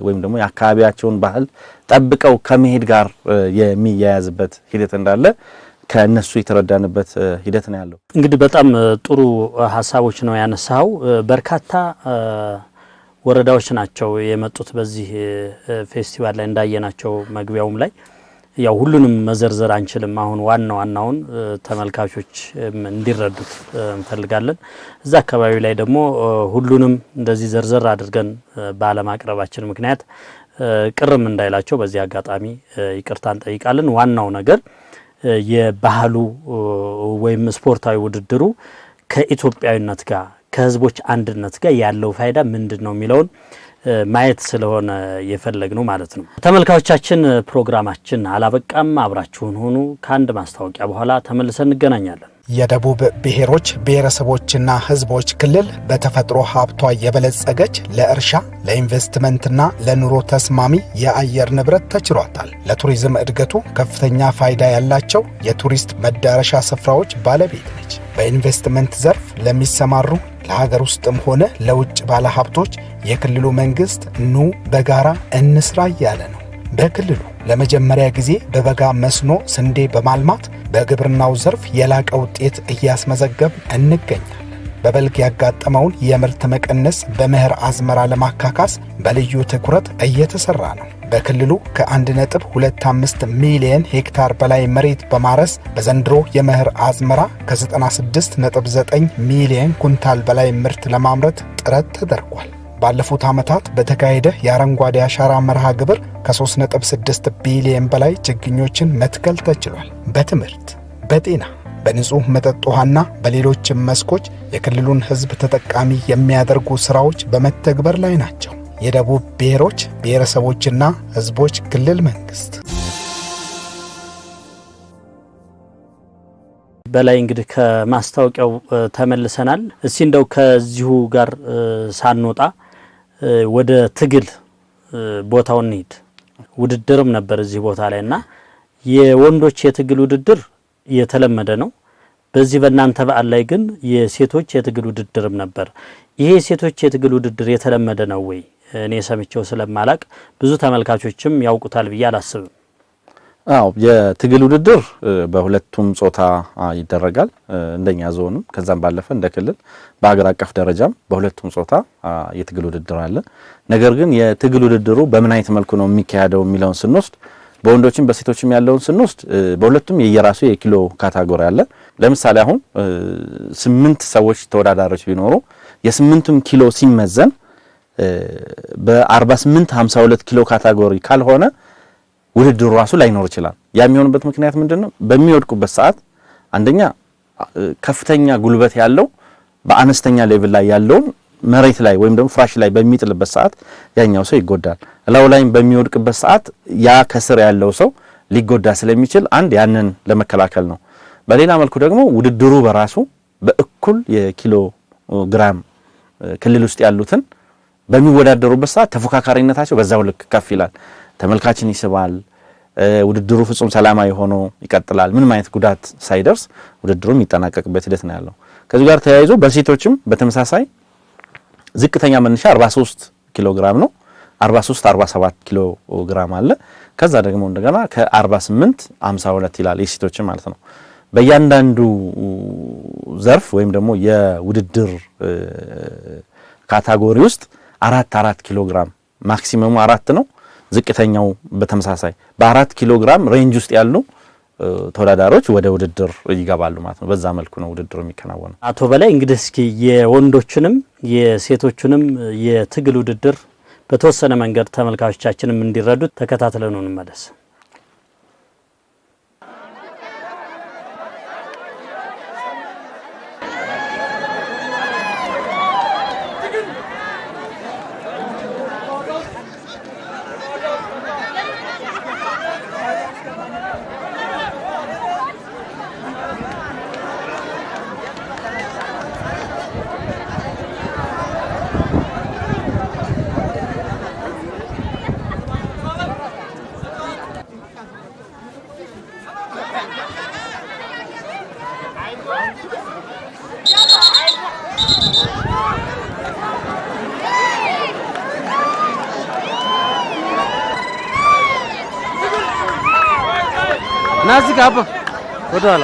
ወይም ደግሞ የአካባቢያቸውን ባህል ጠብቀው ከመሄድ ጋር የሚያያዝበት ሂደት እንዳለ ከነሱ የተረዳንበት ሂደት ነው ያለው። እንግዲህ በጣም ጥሩ ሐሳቦች ነው ያነሳው። በርካታ ወረዳዎች ናቸው የመጡት በዚህ ፌስቲቫል ላይ እንዳየናቸው መግቢያውም ላይ ያው ሁሉንም መዘርዘር አንችልም። አሁን ዋናውን ተመልካቾች እንዲረዱት እንፈልጋለን። እዛ አካባቢ ላይ ደግሞ ሁሉንም እንደዚህ ዘርዘር አድርገን ባለማቅረባችን ምክንያት ቅርም እንዳይላቸው በዚህ አጋጣሚ ይቅርታ እንጠይቃለን። ዋናው ነገር የባህሉ ወይም ስፖርታዊ ውድድሩ ከኢትዮጵያዊነት ጋር ከህዝቦች አንድነት ጋር ያለው ፋይዳ ምንድነው የሚለውን ማየት ስለሆነ የፈለግነው ማለት ነው። ተመልካቾቻችን ፕሮግራማችን አላበቃም። አብራችሁን ሆኑ። ከአንድ ማስታወቂያ በኋላ ተመልሰን እንገናኛለን። የደቡብ ብሔሮች ብሔረሰቦችና ህዝቦች ክልል በተፈጥሮ ሀብቷ የበለጸገች ለእርሻ ለኢንቨስትመንትና ለኑሮ ተስማሚ የአየር ንብረት ተችሯታል። ለቱሪዝም እድገቱ ከፍተኛ ፋይዳ ያላቸው የቱሪስት መዳረሻ ስፍራዎች ባለቤት ነች። በኢንቨስትመንት ዘርፍ ለሚሰማሩ ለሀገር ውስጥም ሆነ ለውጭ ባለሀብቶች የክልሉ መንግስት ኑ በጋራ እንስራ እያለ ነው። በክልሉ ለመጀመሪያ ጊዜ በበጋ መስኖ ስንዴ በማልማት በግብርናው ዘርፍ የላቀ ውጤት እያስመዘገብ እንገኛለን። በበልግ ያጋጠመውን የምርት መቀነስ በመኸር አዝመራ ለማካካስ በልዩ ትኩረት እየተሰራ ነው። በክልሉ ከ1.25 ሚሊዮን ሄክታር በላይ መሬት በማረስ በዘንድሮ የመኸር አዝመራ ከ96.9 ሚሊዮን ኩንታል በላይ ምርት ለማምረት ጥረት ተደርጓል። ባለፉት ዓመታት በተካሄደ የአረንጓዴ አሻራ መርሃ ግብር ከ3.6 ቢሊዮን በላይ ችግኞችን መትከል ተችሏል። በትምህርት፣ በጤና፣ በንጹህ መጠጥ ውሃና በሌሎችም መስኮች የክልሉን ሕዝብ ተጠቃሚ የሚያደርጉ ስራዎች በመተግበር ላይ ናቸው። የደቡብ ብሔሮች ብሔረሰቦችና ሕዝቦች ክልል መንግስት በላይ እንግዲህ ከማስታወቂያው ተመልሰናል። እስቲ እንደው ከዚሁ ጋር ሳንወጣ ወደ ትግል ቦታው እንሂድ። ውድድርም ነበር እዚህ ቦታ ላይና የወንዶች የትግል ውድድር የተለመደ ነው። በዚህ በእናንተ በዓል ላይ ግን የሴቶች የትግል ውድድርም ነበር። ይሄ የሴቶች የትግል ውድድር የተለመደ ነው ወይ? እኔ ሰምቼው ስለማላቅ ብዙ ተመልካቾችም ያውቁታል ብዬ አላስብም። አዎ የትግል ውድድር በሁለቱም ጾታ ይደረጋል። እንደኛ ዞንም ከዛም ባለፈ እንደ ክልል በአገር አቀፍ ደረጃም በሁለቱም ጾታ የትግል ውድድር አለ። ነገር ግን የትግል ውድድሩ በምን አይነት መልኩ ነው የሚካሄደው የሚለውን ስንወስድ በወንዶችም በሴቶችም ያለውን ስንወስድ በሁለቱም የየራሱ የኪሎ ካታጎሪ አለ። ለምሳሌ አሁን 8 ሰዎች ተወዳዳሪዎች ቢኖሩ የ8ቱም ኪሎ ሲመዘን በ48 52 ኪሎ ካታጎሪ ካልሆነ ውድድሩ ራሱ ላይኖር ይችላል። ያ የሚሆንበት ምክንያት ምንድነው? በሚወድቁበት ሰዓት አንደኛ ከፍተኛ ጉልበት ያለው በአነስተኛ ሌቭል ላይ ያለውን መሬት ላይ ወይም ደግሞ ፍራሽ ላይ በሚጥልበት ሰዓት ያኛው ሰው ይጎዳል። ላው ላይም በሚወድቅበት ሰዓት ያ ከስር ያለው ሰው ሊጎዳ ስለሚችል አንድ ያንን ለመከላከል ነው። በሌላ መልኩ ደግሞ ውድድሩ በራሱ በእኩል የኪሎ ግራም ክልል ውስጥ ያሉትን በሚወዳደሩበት ሰዓት ተፎካካሪነታቸው በዛው ልክ ከፍ ይላል። ተመልካችን ይስባል። ውድድሩ ፍጹም ሰላማዊ ሆኖ ይቀጥላል። ምንም አይነት ጉዳት ሳይደርስ ውድድሩ የሚጠናቀቅበት ሂደት ነው ያለው። ከዚህ ጋር ተያይዞ በሴቶችም በተመሳሳይ ዝቅተኛ መነሻ 43 ኪሎ ግራም ነው። 43 47 ኪሎ ግራም አለ። ከዛ ደግሞ እንደገና ከ48 52 ይላል የሴቶች ማለት ነው። በእያንዳንዱ ዘርፍ ወይም ደግሞ የውድድር ካታጎሪ ውስጥ 4 ኪሎ ግራም ማክሲመሙ 4 ነው። ዝቅተኛው በተመሳሳይ በ4 ኪሎ ግራም ሬንጅ ውስጥ ያሉ ተወዳዳሪዎች ወደ ውድድር ይገባሉ ማለት ነው። በዛ መልኩ ነው ውድድሩ የሚከናወነው። አቶ በላይ እንግዲህ እስኪ የወንዶችንም የሴቶችንም የትግል ውድድር በተወሰነ መንገድ ተመልካቾቻችንም እንዲረዱት ተከታትለን እንመለስ። ናዚ ጋባ ወደኋላ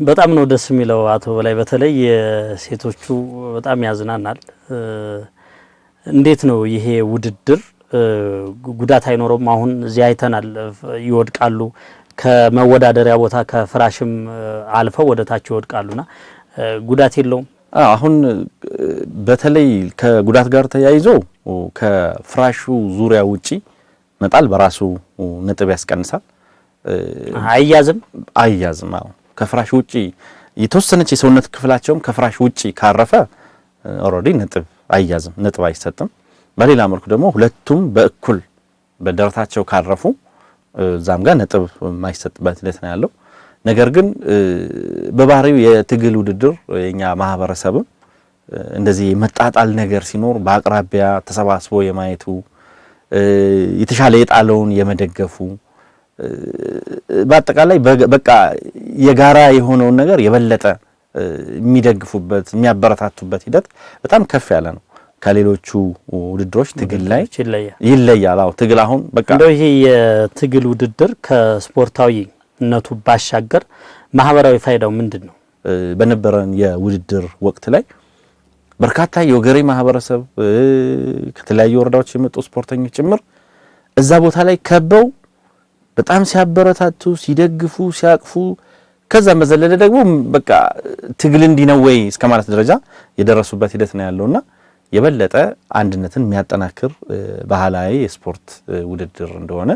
በጣም ነው ደስ የሚለው አቶ በላይ በተለይ የሴቶቹ በጣም ያዝናናል። እንዴት ነው ይሄ ውድድር ጉዳት አይኖርም? አሁን እዚህ አይተናል ይወድቃሉ ከመወዳደሪያ ቦታ ከፍራሽም አልፈው ወደ ታች ይወድቃሉና ጉዳት የለውም? አሁን በተለይ ከጉዳት ጋር ተያይዞ ከፍራሹ ዙሪያ ውጪ መጣል በራሱ ነጥብ ያስቀንሳል። አያዝም። አዎ ከፍራሽ ውጪ የተወሰነች የሰውነት ክፍላቸውም ከፍራሽ ውጪ ካረፈ ኦሬዲ ነጥብ አያዝም፣ ነጥብ አይሰጥም። በሌላ መልኩ ደግሞ ሁለቱም በእኩል በደረታቸው ካረፉ ዛም ጋር ነጥብ የማይሰጥበት ሂደት ነው ያለው። ነገር ግን በባህሪው የትግል ውድድር የኛ ማህበረሰብም እንደዚህ መጣጣል ነገር ሲኖር በአቅራቢያ ተሰባስቦ የማየቱ የተሻለ የጣለውን የመደገፉ በአጠቃላይ በቃ የጋራ የሆነውን ነገር የበለጠ የሚደግፉበት የሚያበረታቱበት ሂደት በጣም ከፍ ያለ ነው። ከሌሎቹ ውድድሮች ትግል ላይ ይለያል። አዎ ትግል አሁን በቃ እንደው ይሄ የትግል ውድድር ከስፖርታዊነቱ ባሻገር ማህበራዊ ፋይዳው ምንድነው? በነበረን የውድድር ወቅት ላይ በርካታ የወገሬ ማህበረሰብ ከተለያዩ ወረዳዎች የመጡ ስፖርተኞች ጭምር እዛ ቦታ ላይ ከበው በጣም ሲያበረታቱ ሲደግፉ ሲያቅፉ ከዛ መዘለለ ደግሞ በቃ ትግል እንዲነወይ እስከማለት ደረጃ የደረሱበት ሂደት ነው ያለውና የበለጠ አንድነትን የሚያጠናክር ባህላዊ የስፖርት ውድድር እንደሆነ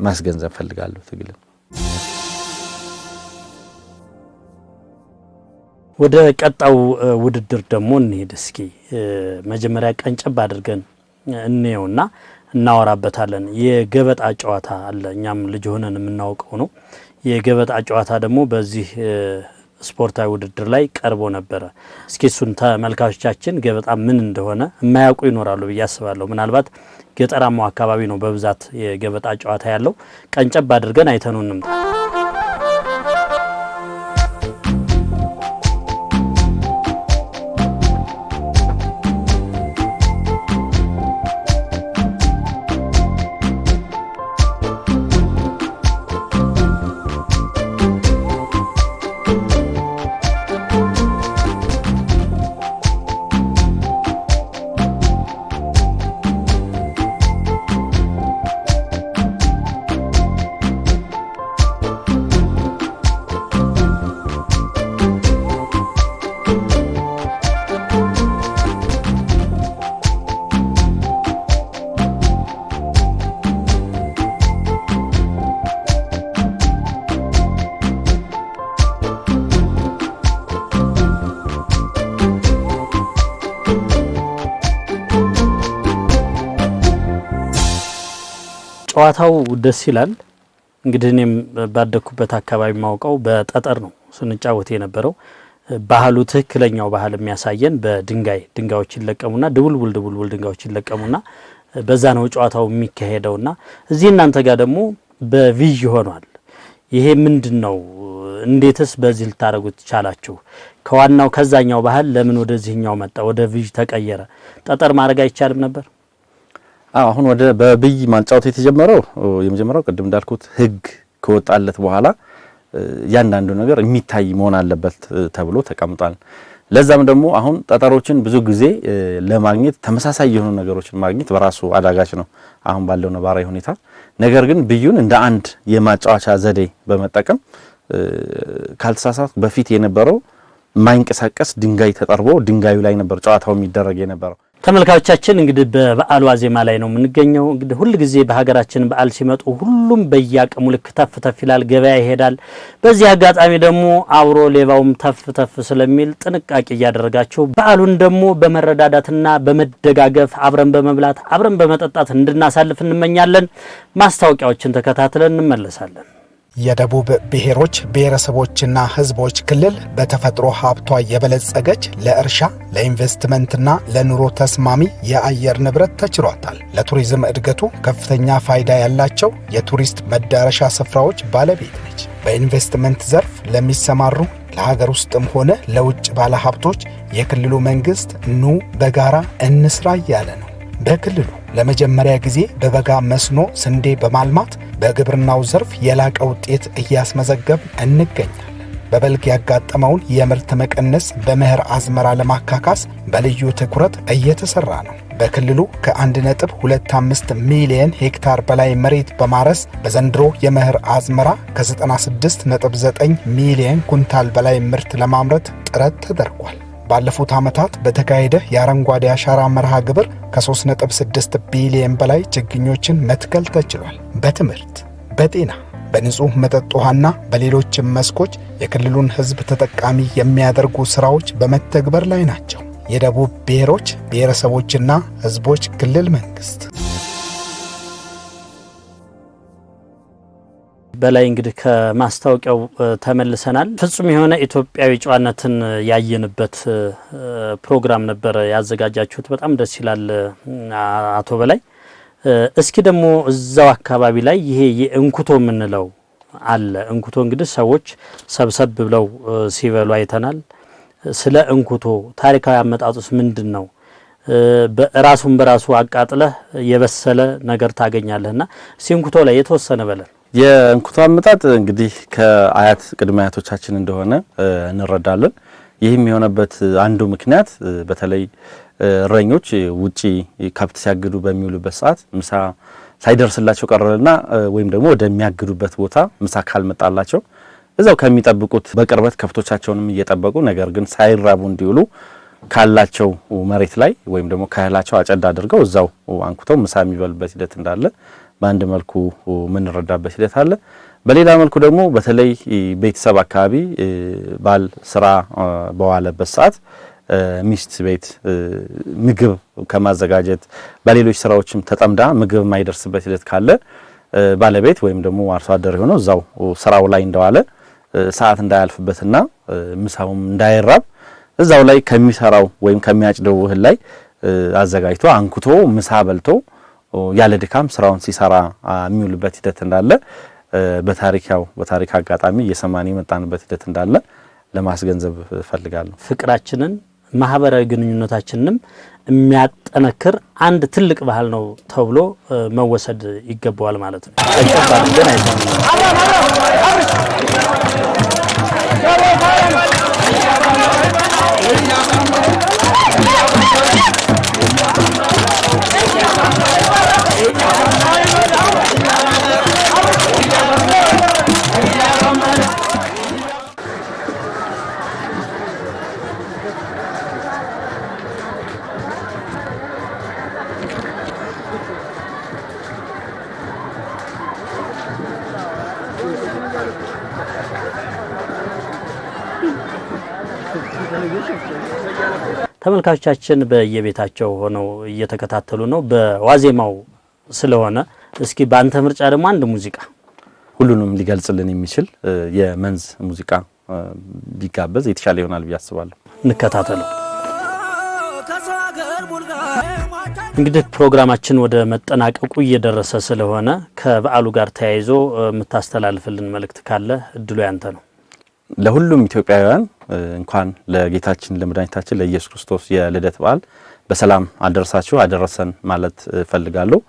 ማስገንዘብ ፈልጋለሁ። ትግል ወደ ቀጣው ውድድር ደግሞ እንሄድ እስኪ። መጀመሪያ ቀንጨብ አድርገን እንየውና እናወራበታለን። የገበጣ ጨዋታ አለ፣ እኛም ልጅ ሆነን የምናውቀው ነው። የገበጣ ጨዋታ ደግሞ በዚህ ስፖርታዊ ውድድር ላይ ቀርቦ ነበረ። እስኪ እሱን ተመልካቾቻችን ገበጣ ምን እንደሆነ የማያውቁ ይኖራሉ ብዬ አስባለሁ። ምናልባት ገጠራማው አካባቢ ነው በብዛት የገበጣ ጨዋታ ያለው። ቀንጨብ አድርገን አይተኑንም። ጨዋታው ደስ ይላል። እንግዲህ እኔም ባደኩበት አካባቢ ማውቀው በጠጠር ነው ስንጫወት የነበረው። ባህሉ ትክክለኛው ባህል የሚያሳየን ድንጋዮች ይለቀሙና ድቡልቡል ድንጋዮች ይለቀሙና በዛ ነው ጨዋታው የሚካሄደውና እዚህ እናንተ ጋር ደግሞ በቪዥ ሆኗል። ይሄ ምንድነው? እንዴትስ በዚህ ልታረጉት ቻላችሁ? ከዋናው ከዛኛው ባህል ለምን ወደዚህኛው መጣ? ወደ ቪዥ ተቀየረ? ጠጠር ማድረግ አይቻልም ነበር? አሁን ወደ በብይ ማጫወት የተጀመረው የመጀመሪያው ቅድም እንዳልኩት ህግ ከወጣለት በኋላ ያንዳንዱ ነገር የሚታይ መሆን አለበት ተብሎ ተቀምጧል። ለዛም ደግሞ አሁን ጠጠሮችን ብዙ ጊዜ ለማግኘት ተመሳሳይ የሆኑ ነገሮችን ማግኘት በራሱ አዳጋች ነው አሁን ባለው ነባራዊ ሁኔታ። ነገር ግን ብዩን እንደ አንድ የማጫወቻ ዘዴ በመጠቀም ካልተሳሳት በፊት የነበረው ማይንቀሳቀስ ድንጋይ ተጠርቦ ድንጋዩ ላይ ነበር ጨዋታው የሚደረግ የነበረው። ተመልካቾቻችን እንግዲህ በበዓሉ ዋዜማ ላይ ነው የምንገኘው። እንግዲህ ሁሉ ጊዜ በሀገራችን በዓል ሲመጡ ሁሉም በያቀሙ ልክ ተፍ ይላል፣ ገበያ ይሄዳል። በዚህ አጋጣሚ ደግሞ አብሮ ሌባውም ተፍ ስለሚል ጥንቃቄ እያደረጋችሁ በዓሉን ደግሞ በመረዳዳትና በመደጋገፍ አብረን በመብላት አብረን በመጠጣት እንድናሳልፍ እንመኛለን። ማስታወቂያዎችን ተከታትለን እንመለሳለን። የደቡብ ብሔሮች ብሔረሰቦችና ሕዝቦች ክልል በተፈጥሮ ሀብቷ የበለጸገች ለእርሻ ለኢንቨስትመንትና ለኑሮ ተስማሚ የአየር ንብረት ተችሯታል። ለቱሪዝም እድገቱ ከፍተኛ ፋይዳ ያላቸው የቱሪስት መዳረሻ ስፍራዎች ባለቤት ነች። በኢንቨስትመንት ዘርፍ ለሚሰማሩ ለሀገር ውስጥም ሆነ ለውጭ ባለሀብቶች የክልሉ መንግስት ኑ በጋራ እንስራ እያለ ነው። በክልሉ ለመጀመሪያ ጊዜ በበጋ መስኖ ስንዴ በማልማት በግብርናው ዘርፍ የላቀ ውጤት እያስመዘገብ እንገኛለን። በበልግ ያጋጠመውን የምርት መቀነስ በመኸር አዝመራ ለማካካስ በልዩ ትኩረት እየተሰራ ነው። በክልሉ ከ1.25 ሚሊዮን ሄክታር በላይ መሬት በማረስ በዘንድሮ የመኸር አዝመራ ከ96.9 ሚሊዮን ኩንታል በላይ ምርት ለማምረት ጥረት ተደርጓል። ባለፉት ዓመታት በተካሄደ የአረንጓዴ አሻራ መርሃ ግብር ከ3.6 ቢሊዮን በላይ ችግኞችን መትከል ተችሏል። በትምህርት፣ በጤና፣ በንጹህ መጠጥ ውሃና በሌሎችም መስኮች የክልሉን ሕዝብ ተጠቃሚ የሚያደርጉ ስራዎች በመተግበር ላይ ናቸው። የደቡብ ብሔሮች ብሔረሰቦችና ሕዝቦች ክልል መንግስት በላይ እንግዲህ ከማስታወቂያው ተመልሰናል። ፍጹም የሆነ ኢትዮጵያዊ ጨዋነትን ያየንበት ፕሮግራም ነበር ያዘጋጃችሁት። በጣም ደስ ይላል አቶ በላይ። እስኪ ደግሞ እዛው አካባቢ ላይ ይሄ የእንኩቶ የምንለው አለ። እንኩቶ እንግዲህ ሰዎች ሰብሰብ ብለው ሲበሉ አይተናል። ስለ እንኩቶ ታሪካዊ አመጣጡስ ምንድነው? በራሱን በራሱ አቃጥለህ የበሰለ ነገር ታገኛለህና እንኩቶ ላይ የተወሰነ በለን። የእንኩቶ አመጣጥ እንግዲህ ከአያት ቅድመ አያቶቻችን እንደሆነ እንረዳለን። ይህም የሆነበት አንዱ ምክንያት በተለይ እረኞች ውጪ ከብት ሲያግዱ በሚውሉበት ሰዓት ምሳ ሳይደርስላቸው ቀረልና ወይም ደግሞ ወደሚያግዱበት ቦታ ምሳ ካልመጣላቸው እዛው ከሚጠብቁት በቅርበት ከብቶቻቸውንም እየጠበቁ ነገር ግን ሳይራቡ እንዲውሉ ካላቸው መሬት ላይ ወይም ደግሞ ከእህላቸው አጨዳ አድርገው እዛው አንኩተው ምሳ የሚበሉበት ሂደት እንዳለ በአንድ መልኩ ምንረዳበት ሂደት አለ። በሌላ መልኩ ደግሞ በተለይ ቤተሰብ አካባቢ ባል ስራ በዋለበት ሰዓት ሚስት ቤት ምግብ ከማዘጋጀት በሌሎች ስራዎችም ተጠምዳ ምግብ የማይደርስበት ሂደት ካለ ባለቤት ወይም ደግሞ አርሶ አደር ሆኖ እዛው ስራው ላይ እንደዋለ ሰዓት እንዳያልፍበትና ምሳውም እንዳይራብ እዛው ላይ ከሚሰራው ወይም ከሚያጭደው እህል ላይ አዘጋጅቶ አንኩቶ ምሳ በልቶ ያለ ድካም ስራውን ሲሰራ የሚውልበት ሂደት እንዳለ በታሪክ አጋጣሚ እየሰማን የመጣንበት ሂደት እንዳለ ለማስገንዘብ ፈልጋለሁ። ፍቅራችንን ማህበራዊ ግንኙነታችንንም የሚያጠነክር አንድ ትልቅ ባህል ነው ተብሎ መወሰድ ይገባዋል ማለት ነው። ተመልካቾቻችን በየቤታቸው ሆነው እየተከታተሉ ነው። በዋዜማው ስለሆነ እስኪ ባንተ ምርጫ ደግሞ አንድ ሙዚቃ ሁሉንም ሊገልጽልን የሚችል የመንዝ ሙዚቃ ቢጋበዝ የተሻለ ይሆናል ብዬ አስባለሁ። እንከታተለው። እንግዲህ ፕሮግራማችን ወደ መጠናቀቁ እየደረሰ ስለሆነ ከበዓሉ ጋር ተያይዞ የምታስተላልፍልን መልእክት ካለ እድሉ ያንተ ነው። ለሁሉም ኢትዮጵያውያን እንኳን ለጌታችን ለመድኃኒታችን ለኢየሱስ ክርስቶስ የልደት በዓል በሰላም አደረሳችሁ አደረሰን ማለት ፈልጋለሁ።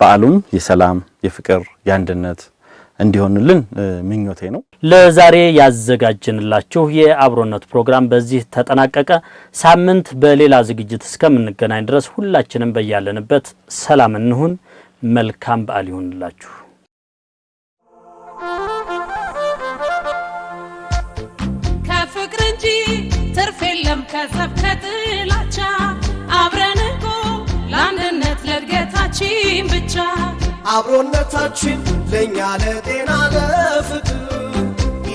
በዓሉም የሰላም የፍቅር የአንድነት እንዲሆንልን ምኞቴ ነው። ለዛሬ ያዘጋጀንላችሁ የአብሮነት ፕሮግራም በዚህ ተጠናቀቀ። ሳምንት በሌላ ዝግጅት እስከምንገናኝ ድረስ ሁላችንም በያለንበት ሰላም እንሁን። መልካም በዓል ይሁንላችሁ። ከፍቅር እንጂ ትርፍ የለም ከጸብ ከጥላቻ አብረን እኮ ለአንድነት ለእድገታችን ብቻ አብሮነታችን ለኛ ለጤና ለፍቅር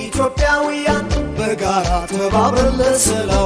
ኢትዮጵያውያን በጋራ ተባብረን ለሰላም